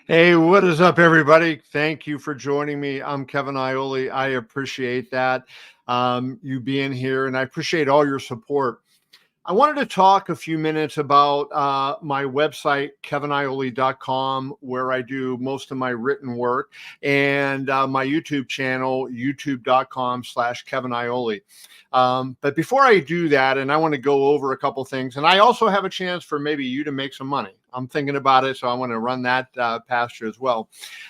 Hey, what is up, everybody? Thank you for joining me. I'm Kevin Iole. I appreciate that, you being here, and I appreciate all your support. I wanted to talk a few minutes about my website, keviniole.com, where I do most of my written work, and my YouTube channel, youtube.com/keviniole. But before I do that, and I want to go over a couple things, and I also have a chance for maybe you to make some money. I'm thinking about it, so I want to run that past you as well.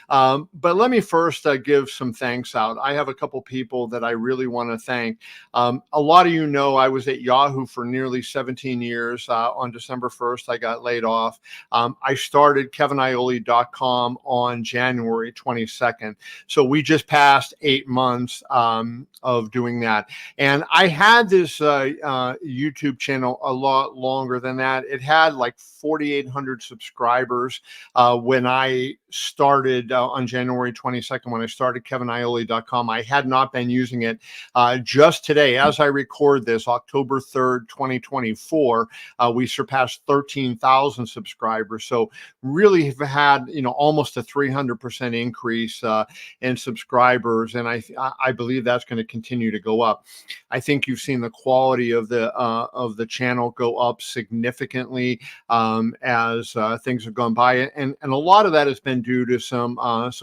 But let me first give some thanks out. I have a couple people that I really want to thank. A lot of you know I was at Yahoo for nearly 17 years. On December 1st, I got laid off. I started keviniole.com on January 22nd. So we just passed 8 months of doing that. And I had this YouTube channel a lot longer than that. It had like 4,800 subscribers when I started on January 22nd, when I started keviniole.com. I had not been using it. Just today, as I record this, October 3rd, 2024, we surpassed 13,000 subscribers. So really have had, almost a 300% increase in subscribers. And I believe that's going to continue to go up. I think you've seen the quality of the channel go up significantly as things have gone by, and a lot of that has been due to some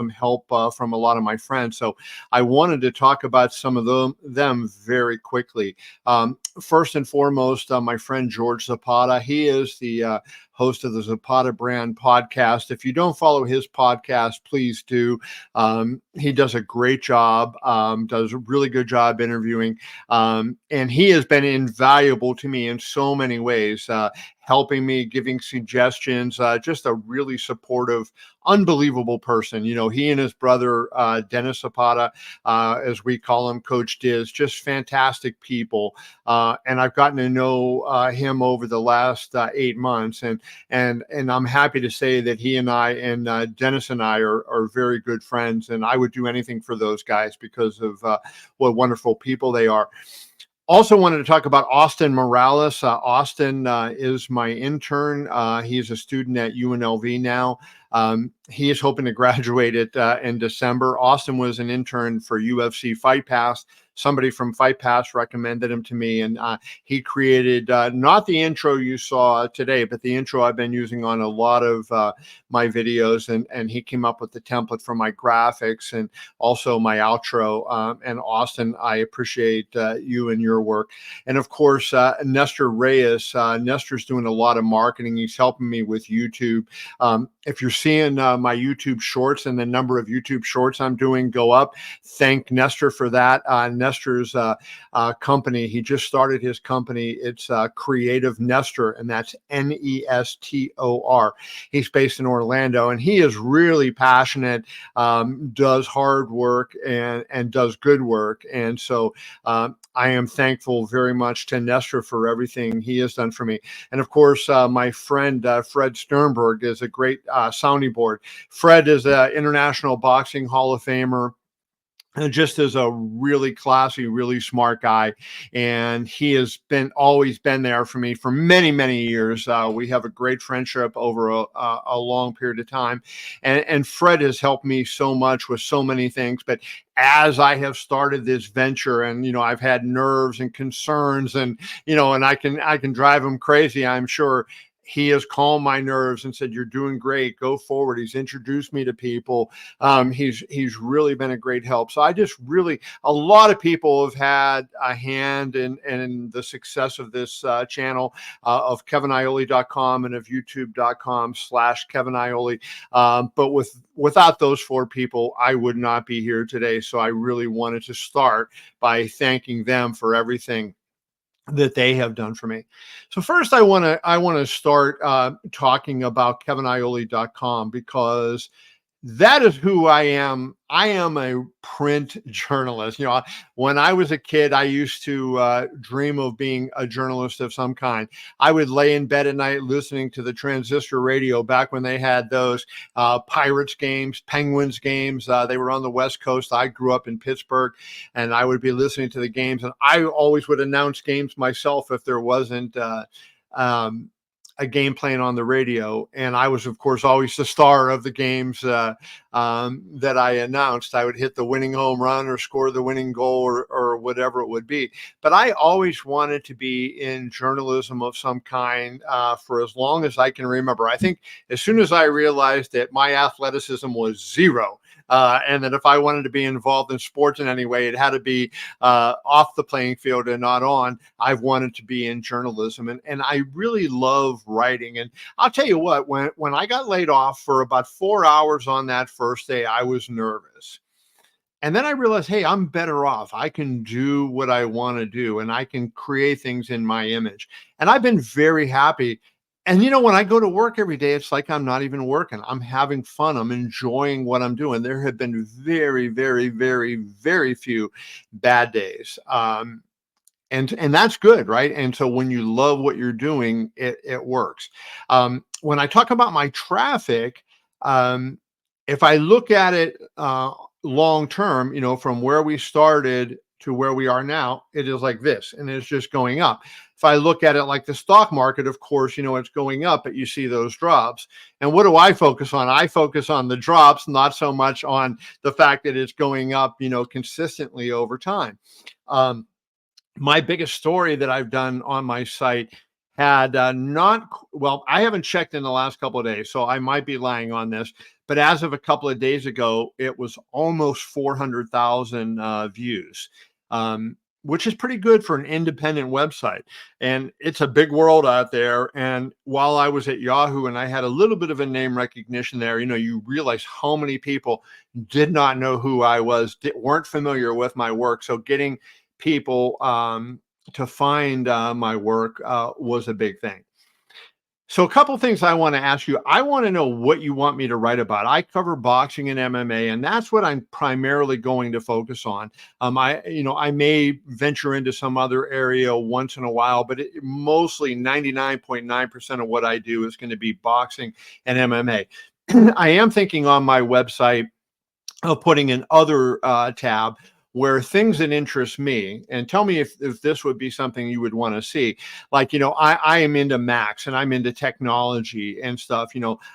help from a lot of my friends. So I wanted to talk about some of them very quickly. First and foremost, my friend George Zapata. He is the host of the Zapata Brand podcast. If you don't follow his podcast, please do. He does a great job, does a really good job interviewing. And he has been invaluable to me in so many ways, helping me, giving suggestions, just a really supportive, unbelievable person. He and his brother, Dennis Zapata, as we call him, Coach Diz, just fantastic people. And I've gotten to know him over the last 8 months. And I'm happy to say that he and I and Dennis and I are very good friends. And I would do anything for those guys because of what wonderful people they are. Also wanted to talk about Austin Morales. Austin is my intern. He's a student at UNLV now. He is hoping to graduate in December. Austin was an intern for UFC Fight Pass. Somebody from Fight Pass recommended him to me, and he created not the intro you saw today, but the intro I've been using on a lot of my videos, and he came up with the template for my graphics and also my outro. And Austin, I appreciate you and your work. And of course, Nestor Reyes. Nestor's doing a lot of marketing. He's helping me with YouTube. If you're seeing my YouTube shorts and the number of YouTube shorts I'm doing go up, thank Nestor for that. Nestor's company, he just started his company. It's Creative Nestor, and that's Nestor. He's based in Orlando, and he is really passionate, does hard work, and does good work. And so I am thankful very much to Nestor for everything he has done for me. And of course, my friend Fred Sternberg is a great sounding board. Fred is an International Boxing Hall of Famer, and just as a really classy, really smart guy. And he has always been there for me for many, many years. We have a great friendship over a long period of time. And Fred has helped me so much with so many things. But as I have started this venture, and I've had nerves and concerns, and and I can drive him crazy, I'm sure. He has calmed my nerves and said, "You're doing great. Go forward." He's introduced me to people. He's really been a great help. So a lot of people have had a hand in the success of this channel, of keviniole.com and of youtube.com/keviniole. But without those four people, I would not be here today. So I really wanted to start by thanking them for everything that they have done for me. So first, I want to start talking about keviniole.com, because that is who I am. I am a print journalist. When I was a kid, I used to dream of being a journalist of some kind. I would lay in bed at night listening to the transistor radio back when they had those Pirates games, Penguins games. They were on the West Coast. I grew up in Pittsburgh, and I would be listening to the games. And I always would announce games myself if there wasn't a game playing on the radio, and I was, of course, always the star of the games that I announced. I would hit the winning home run or score the winning goal or whatever it would be. But I always wanted to be in journalism of some kind for as long as I can remember. I think as soon as I realized that my athleticism was zero, and that if I wanted to be involved in sports in any way, it had to be off the playing field and not on. I've wanted to be in journalism, and I really love writing. And I'll tell you what, when I got laid off for about 4 hours on that first day, I was nervous. And then I realized, hey, I'm better off. I can do what I want to do, and I can create things in my image. And I've been very happy. And when I go to work every day, it's like I'm not even working. I'm having fun. I'm enjoying what I'm doing. There have been very, very, very, very few bad days. And that's good, right? And so when you love what you're doing, it works. When I talk about my traffic, if I look at it long term, from where we started to where we are now, it is like this, and it's just going up. If I look at it like the stock market, of course, it's going up, but you see those drops. And what do I focus on? I focus on the drops, not so much on the fact that it's going up, consistently over time. My biggest story that I've done on my site had I haven't checked in the last couple of days, so I might be lying on this, but as of a couple of days ago, it was almost 400,000 views, which is pretty good for an independent website. And it's a big world out there. And while I was at Yahoo and I had a little bit of a name recognition there, you realize how many people did not know who I was, weren't familiar with my work. So getting people to find my work was a big thing. So a couple things I want to ask you. I want to know what you want me to write about. I cover boxing and MMA, and that's what I'm primarily going to focus on. I may venture into some other area once in a while, but mostly 99.9% of what I do is going to be boxing and MMA. I am thinking on my website of putting an other tab where things that interest me, and tell me if this would be something you would want to see. Like, I am into Macs and I'm into technology and stuff.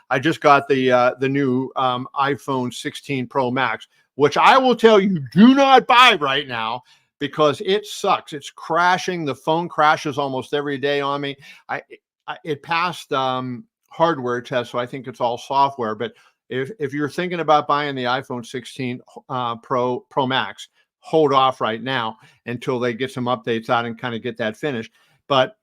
I just got the new iPhone 16 Pro Max, which I will tell you, do not buy right now because it sucks. It's crashing. The phone crashes almost every day on me. It passed hardware test, so I think it's all software. But if you're thinking about buying the iPhone 16 Pro Max, hold off right now until they get some updates out and kind of get that finished. But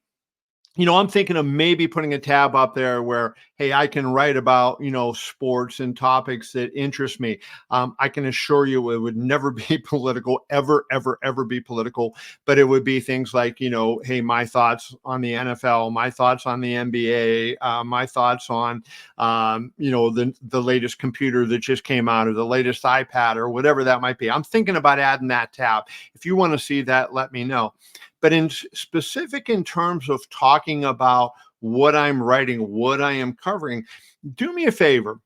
I'm thinking of maybe putting a tab up there where, hey, I can write about, sports and topics that interest me. I can assure you it would never be political, ever, ever, ever be political, but it would be things like, hey, my thoughts on the NFL, my thoughts on the NBA, my thoughts on, the latest computer that just came out or the latest iPad or whatever that might be. I'm thinking about adding that tab. If you want to see that, let me know. But in specific, in terms of talking about what I'm writing, what I am covering, do me a favor.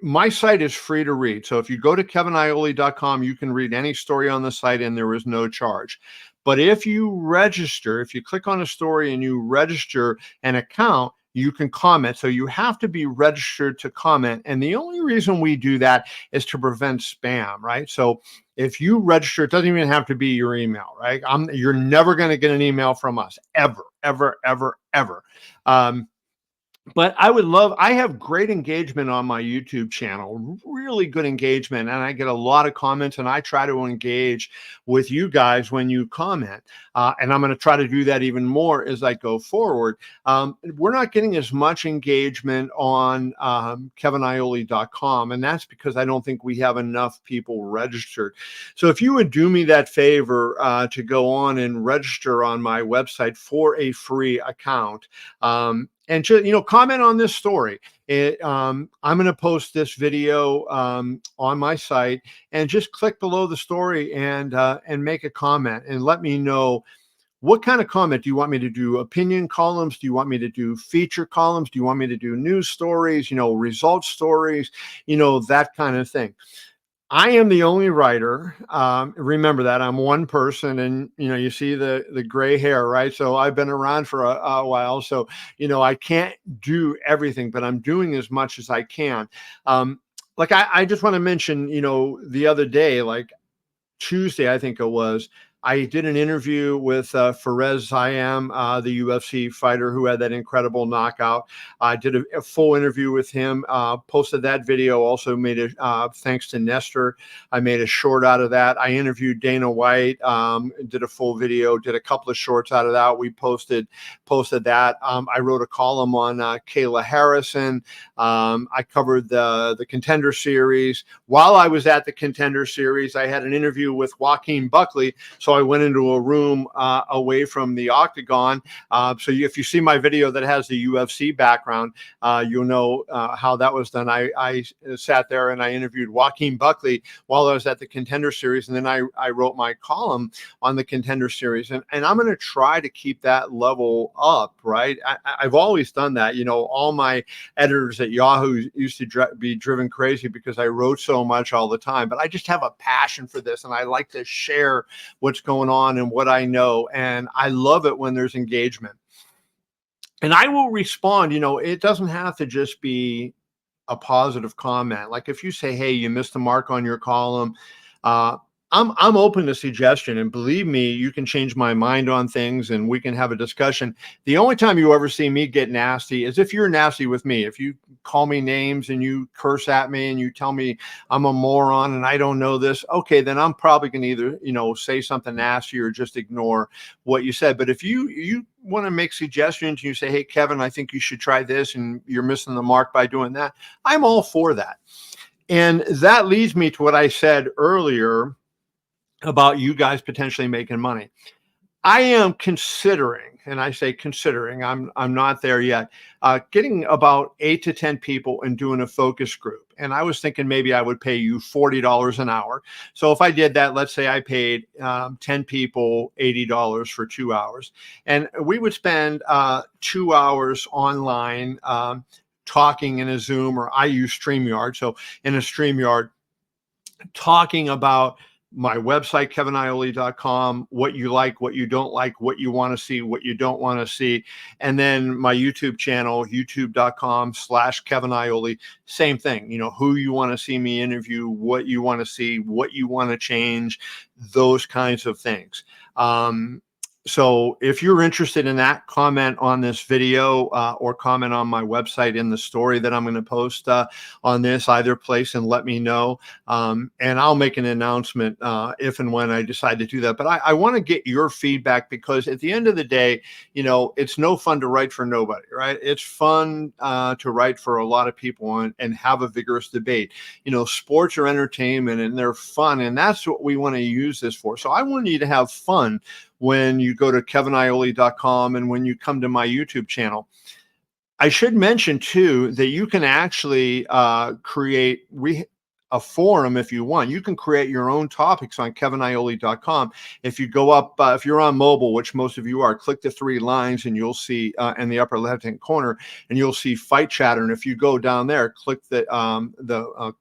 My site is free to read. So if you go to keviniole.com, you can read any story on the site and there is no charge. But if you click on a story and you register an account, you can comment. So you have to be registered to comment. And the only reason we do that is to prevent spam, right? So if you register, it doesn't even have to be your email, right? You're never going to get an email from us, ever, ever, ever, ever. But I have great engagement on my YouTube channel, really good engagement. And I get a lot of comments and I try to engage with you guys when you comment. And I'm going to try to do that even more as I go forward. We're not getting as much engagement on keviniole.com. And that's because I don't think we have enough people registered. So if you would do me that favor to go on and register on my website for a free account, and just, comment on this story. I'm going to post this video on my site, and just click below the story and make a comment and let me know what kind of comment. Do you want me to do opinion columns? Do you want me to do feature columns? Do you want me to do news stories, results stories, that kind of thing. I am the only writer. Remember that I'm one person, and you see the gray hair, right? So I've been around for a while, so I can't do everything, but I'm doing as much as I can. Like I just want to mention, the other day, like Tuesday, I think it was, I did an interview with Fares Zayam, the UFC fighter who had that incredible knockout. I did a full interview with him, posted that video, also made it, thanks to Nestor, I made a short out of that. I interviewed Dana White, did a full video, did a couple of shorts out of that. We posted that. I wrote a column on Kayla Harrison. I covered the Contender Series. While I was at the Contender Series, I had an interview with Joaquin Buckley. So I went into a room away from the octagon. If you see my video that has the UFC background, you'll know how that was done. I sat there and I interviewed Joaquin Buckley while I was at the Contender Series. And then I wrote my column on the Contender Series. And I'm going to try to keep that level up, right? I've always done that. All my editors at Yahoo used to be driven crazy because I wrote so much all the time. But I just have a passion for this, and I like to share what's going on and what I know. And I love it when there's engagement. And I will respond. It doesn't have to just be a positive comment. Like if you say, hey, you missed the mark on your column, I'm open to suggestion, and believe me, you can change my mind on things and we can have a discussion. The only time you ever see me get nasty is if you're nasty with me. If you call me names and you curse at me and you tell me I'm a moron and I don't know this, okay, then I'm probably going to either, say something nasty or just ignore what you said. But if you want to make suggestions, you say, hey, Kevin, I think you should try this, and you're missing the mark by doing that, I'm all for that. And that leads me to what I said earlier about you guys potentially making money. I am considering, and I say considering, I'm not there yet, getting about 8 to 10 people and doing a focus group. And I was thinking maybe I would pay you $40 an hour. So if I did that, let's say I paid 10 people $80 for 2 hours. And we would spend 2 hours online talking in a Zoom, or I use StreamYard. So in a StreamYard, talking about my website, keviniole.com, what you like, what you don't like, what you want to see, what you don't want to see. And then my YouTube channel, youtube.com/KevinIole, same thing, who you want to see me interview, what you want to see, what you want to change, those kinds of things. So if you're interested in that, comment on this video or comment on my website in the story that I'm going to post on this, either place, and let me know. And I'll make an announcement if and when I decide to do that. But I want to get your feedback, because at the end of the day, it's no fun to write for nobody, right? It's fun to write for a lot of people and have a vigorous debate. Sports are entertainment and they're fun, and that's what we want to use this for. So I want you to have fun when you go to keviniole.com and when you come to my YouTube channel. I should mention too that you can actually create a forum if you want. You can create your own topics on keviniole.com. If you go up, if you're on mobile, which most of you are, click the 3 lines and you'll see in the upper left-hand corner, and you'll see Fight Chatter. And if you go down there, click the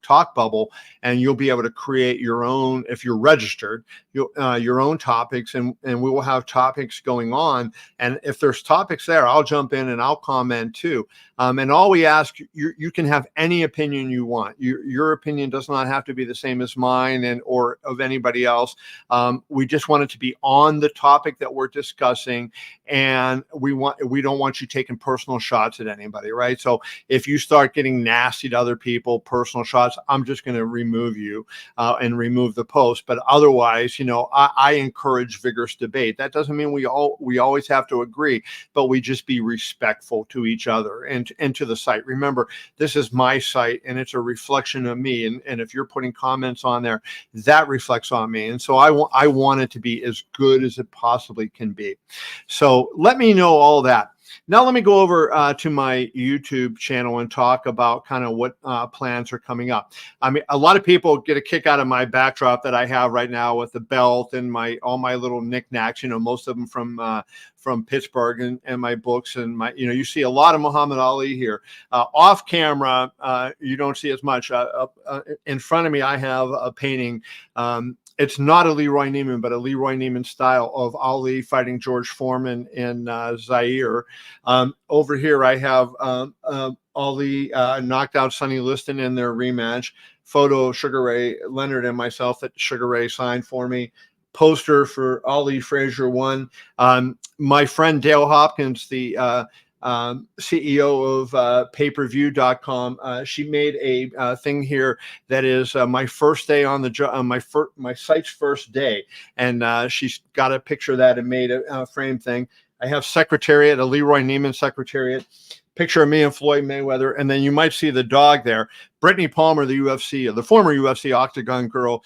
talk bubble, and you'll be able to create your own, if you're registered, your own topics, and we will have topics going on. And if there's topics there, I'll jump in and I'll comment too. And all we ask, you can have any opinion you want. Your opinion does not have to be the same as mine or of anybody else. We just want it to be on the topic that we're discussing, and we don't want you taking personal shots at anybody, right? So if you start getting nasty to other people, personal shots, I'm just going to remove you and remove the post. But otherwise, I encourage vigorous debate. That doesn't mean we always have to agree, but we just be respectful to each other and to the site. Remember, this is my site and it's a reflection of me. And if you're putting comments on there, that reflects on me. And so I want it to be as good as it possibly can be. So let me know all that. now let me go over to my YouTube channel and talk about kind of what plans are coming up. I mean, a lot of people get a kick out of my backdrop that I have right now with the belt and all my little knickknacks, you know, most of them from Pittsburgh, and my books, and my, you know, you see a lot of Muhammad Ali here. Off camera, you don't see as much. In front of me, I have a painting. It's not a Leroy Neiman, but a Leroy Neiman style of Ali fighting George Foreman in Zaire. Over here, I have Ali knocked out Sonny Liston in their rematch. Photo of Sugar Ray Leonard and myself that Sugar Ray signed for me. Poster for Ali Frazier 1. My friend Dale Hopkins, the CEO of pay-per-view.com, she made a thing here that is my first day on the job, my site's first day, and she's got a picture of that and made a frame thing. I have Secretariat, a Leroy Neiman Secretariat, picture of me and Floyd Mayweather, and then you might see the dog there. Brittany Palmer, the former UFC Octagon girl,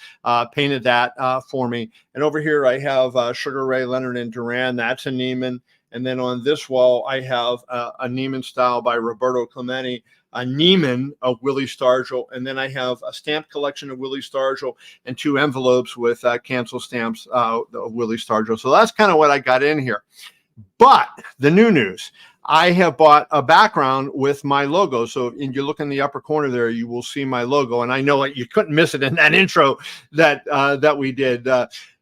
painted that for me. And over here I have Sugar Ray Leonard and Duran. That's a Neiman. And then on this wall, I have a Neiman style by Roberto Clemente, a Neiman of Willie Stargell, and then I have a stamp collection of Willie Stargell and 2 envelopes with cancel stamps of Willie Stargell. So that's kind of what I got in here. But the new news, I have bought a background with my logo. So if you look in the upper corner there, you will see my logo. And I know you couldn't miss it in that intro that we did.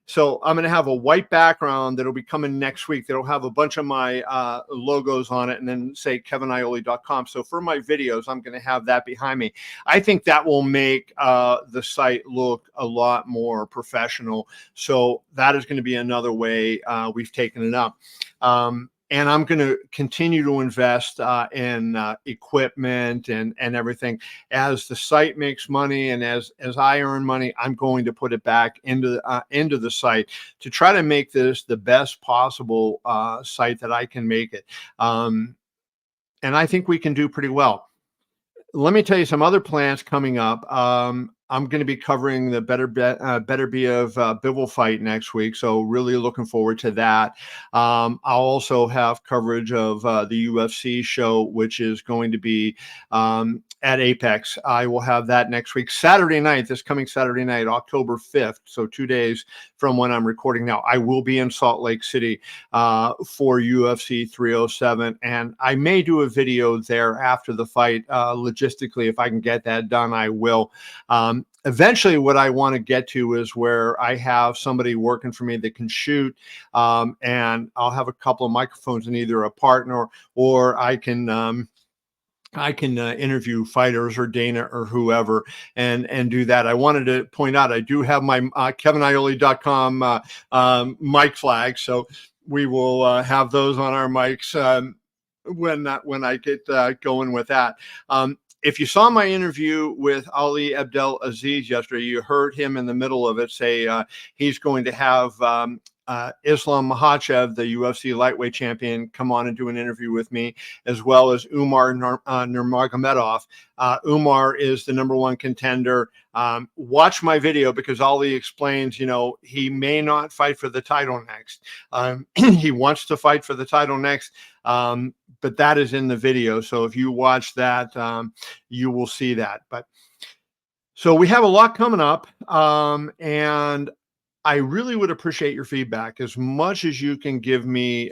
So I'm going to have a white background that'll be coming next week. That'll have a bunch of my logos on it, and then say keviniole.com. So for my videos, I'm going to have that behind me. I think that will make the site look a lot more professional. So that is going to be another way we've taken it up. And I'm going to continue to invest in equipment and everything. As the site makes money and as I earn money, I'm going to put it back into the site to try to make this the best possible site that I can make it. And I think we can do pretty well. Let me tell you some other plans coming up. I'm going to be covering the Beterbiev Bivol fight next week, so really looking forward to that. I'll also have coverage of the UFC show, which is going to be at Apex. I will have that next week, this coming Saturday night, October 5th, so 2 days from when I'm recording now. I will be in Salt Lake City for UFC 307, and I may do a video there after the fight. Logistically, if I can get that done, I will. Eventually, what I want to get to is where I have somebody working for me that can shoot, and I'll have a couple of microphones in either a partner, or I can interview fighters or Dana or whoever and do that. I wanted to point out I do have my keviniole.com mic flag, so we will have those on our mics when I get going with that. If you saw my interview with Ali Abdel Aziz yesterday, you heard him in the middle of it say he's going to have Islam Makhachev, the UFC lightweight champion, come on and do an interview with me, as well as Umar Nurmagomedov. Umar is the #1 contender. Watch my video because Ali explains, he may not fight for the title next. He wants to fight for the title next, but that is in the video. So if you watch that, you will see that. So we have a lot coming up, and I really would appreciate your feedback as much as you can give me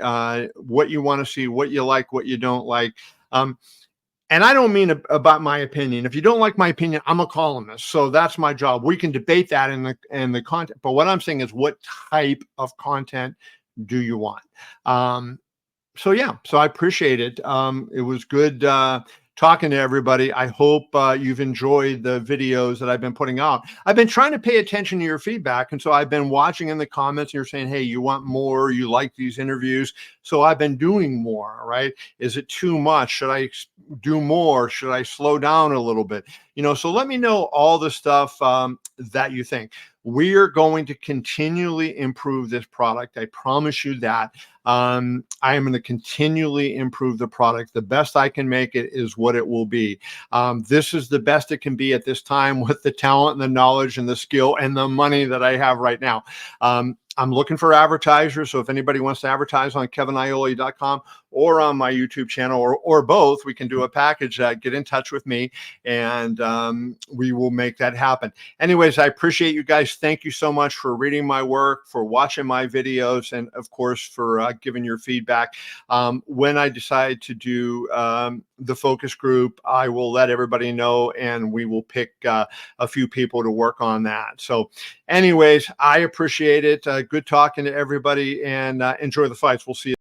what you want to see, what you like, what you don't like. And I don't mean about my opinion. If you don't like my opinion, I'm a columnist, so that's my job. We can debate that in the content. But what I'm saying is, what type of content do you want? So I appreciate it. It was good talking to everybody. I hope you've enjoyed the videos that I've been putting out. I've been trying to pay attention to your feedback, and so I've been watching in the comments, and you're saying, hey, you want more, you like these interviews, so I've been doing more, right? Is it too much? Should I do more? Should I slow down a little bit? So let me know all the stuff that you think. We are going to continually improve this product. I promise you that. I am going to continually improve the product. The best I can make it is what it will be. This is the best it can be at this time with the talent and the knowledge and the skill and the money that I have right now. I'm looking for advertisers. So if anybody wants to advertise on keviniole.com or on my YouTube channel, or both. We can do a package. Get in touch with me, and we will make that happen. Anyways, I appreciate you guys. Thank you so much for reading my work, for watching my videos, and of course for giving your feedback. When I decide to do the focus group, I will let everybody know, and we will pick a few people to work on that. So anyways, I appreciate it. Good talking to everybody, and enjoy the fights. We'll see you.